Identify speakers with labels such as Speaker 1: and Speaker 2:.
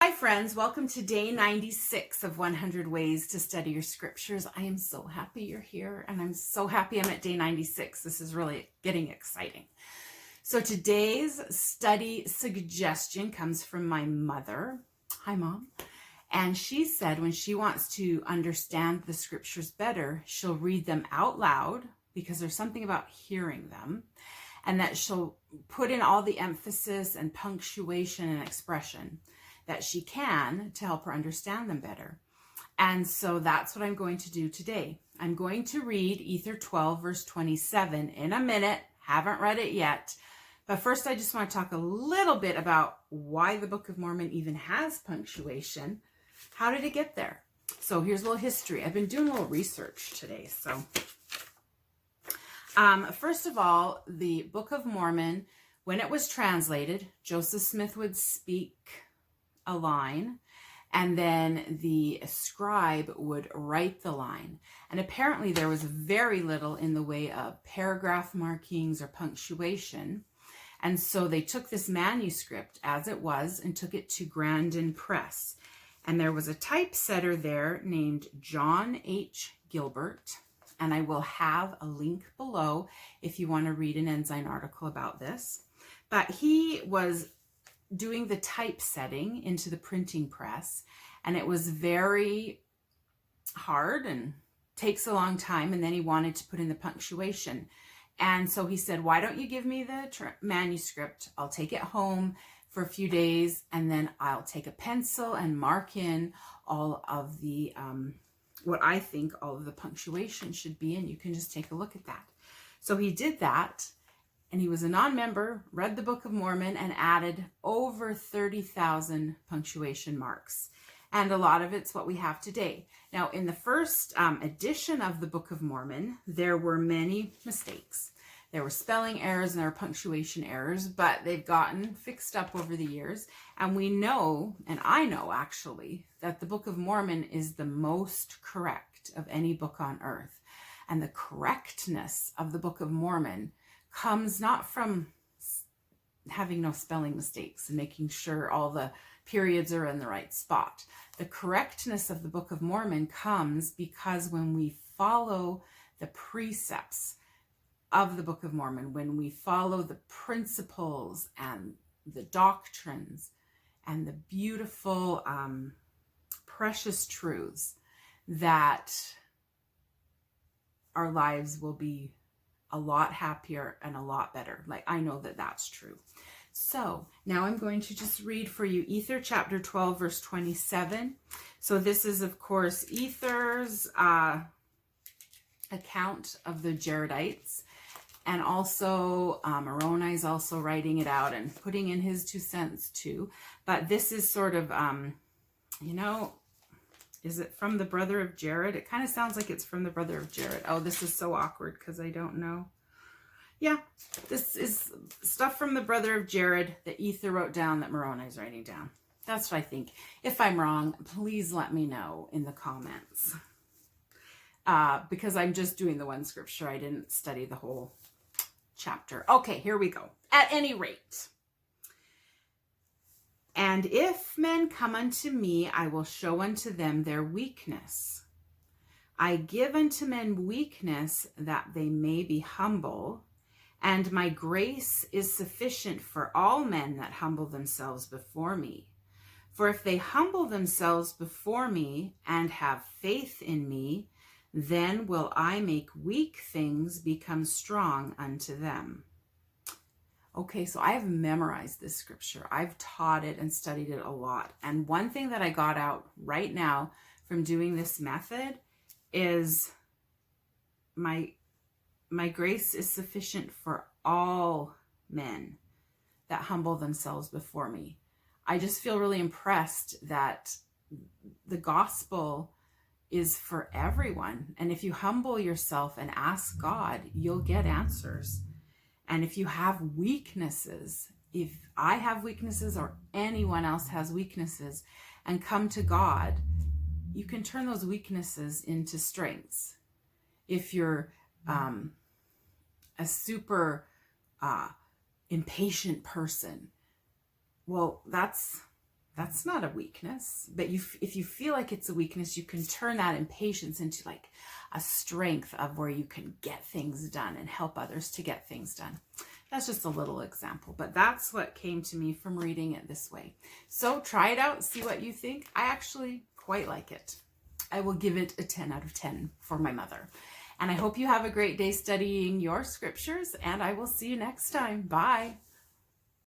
Speaker 1: Hi friends, welcome to day 96 of 100 Ways to Study Your Scriptures. I am so happy you're here, and I'm so happy I'm at day 96. This is really getting exciting. So today's study suggestion comes from my mother. Hi, Mom. And she said when she wants to understand the scriptures better, she'll read them out loud because there's something about hearing them, and that she'll put in all the emphasis and punctuation and expression that she can to help her understand them better. And so that's what I'm going to do today. I'm going to read Ether 12, verse 27 in a minute. Haven't read it yet. But first, I just want to talk a little bit about why the Book of Mormon even has punctuation. How did it get there? So here's a little history. I've been doing a little research today. So first of all, the Book of Mormon, when it was translated, Joseph Smith would speak a line, and then the scribe would write the line. And apparently there was very little in the way of paragraph markings or punctuation. And so they took this manuscript as it was and took it to Grandin Press. And there was a typesetter there named John H. Gilbert. And I will have a link below if you want to read an Ensign article about this. But he was doing the typesetting into the printing press, and it was very hard and takes a long time, and then he wanted to put in the punctuation. And so he said, why don't you give me the manuscript? I'll take it home for a few days, and then I'll take a pencil and mark in all of the what I think all of the punctuation should be, and you can just take a look at that. So he did that. And he was a non-member, read the Book of Mormon, and added over 30,000 punctuation marks. And a lot of it's what we have today. Now, in the first edition of the Book of Mormon, there were many mistakes. There were spelling errors and there were punctuation errors, but they've gotten fixed up over the years. And we know, and I know actually, that the Book of Mormon is the most correct of any book on earth. And the correctness of the Book of Mormon comes not from having no spelling mistakes and making sure all the periods are in the right spot. The correctness of the Book of Mormon comes because when we follow the precepts of the Book of Mormon, when we follow the principles and the doctrines and the beautiful, precious truths, that our lives will be a lot happier and a lot better. Like, I know that that's true. So now I'm going to just read for you Ether chapter 12, verse 27. So this is, of course, Ether's account of the Jaredites. And also Moroni is also writing it out and putting in his 2 cents too. But this is sort of, is it from the brother of Jared? It kind of sounds like it's from the brother of Jared. Oh, this is so awkward because I don't know. Yeah, this is stuff from the brother of Jared that Ether wrote down that Moroni is writing down. That's what I think. If I'm wrong, please let me know in the comments. Because I'm just doing the one scripture. I didn't study the whole chapter. Okay, here we go. At any rate. And if men come unto me, I will show unto them their weakness. I give unto men weakness that they may be humble, and my grace is sufficient for all men that humble themselves before me. For if they humble themselves before me and have faith in me, then will I make weak things become strong unto them. Okay, so I have memorized this scripture. I've taught it and studied it a lot. And one thing that I got out right now from doing this method is my grace is sufficient for all men that humble themselves before me. I just feel really impressed that the gospel is for everyone. And if you humble yourself and ask God, you'll get answers. And if you have weaknesses, if I have weaknesses or anyone else has weaknesses, and come to God, you can turn those weaknesses into strengths. If you're a super impatient person, well, that's that's not a weakness. But if you feel like it's a weakness, you can turn that impatience into like a strength of where you can get things done and help others to get things done. That's just a little example, but that's what came to me from reading it this way. So try it out, see what you think. I actually quite like it. I will give it a 10 out of 10 for my mother. And I hope you have a great day studying your scriptures, and I will see you next time. Bye.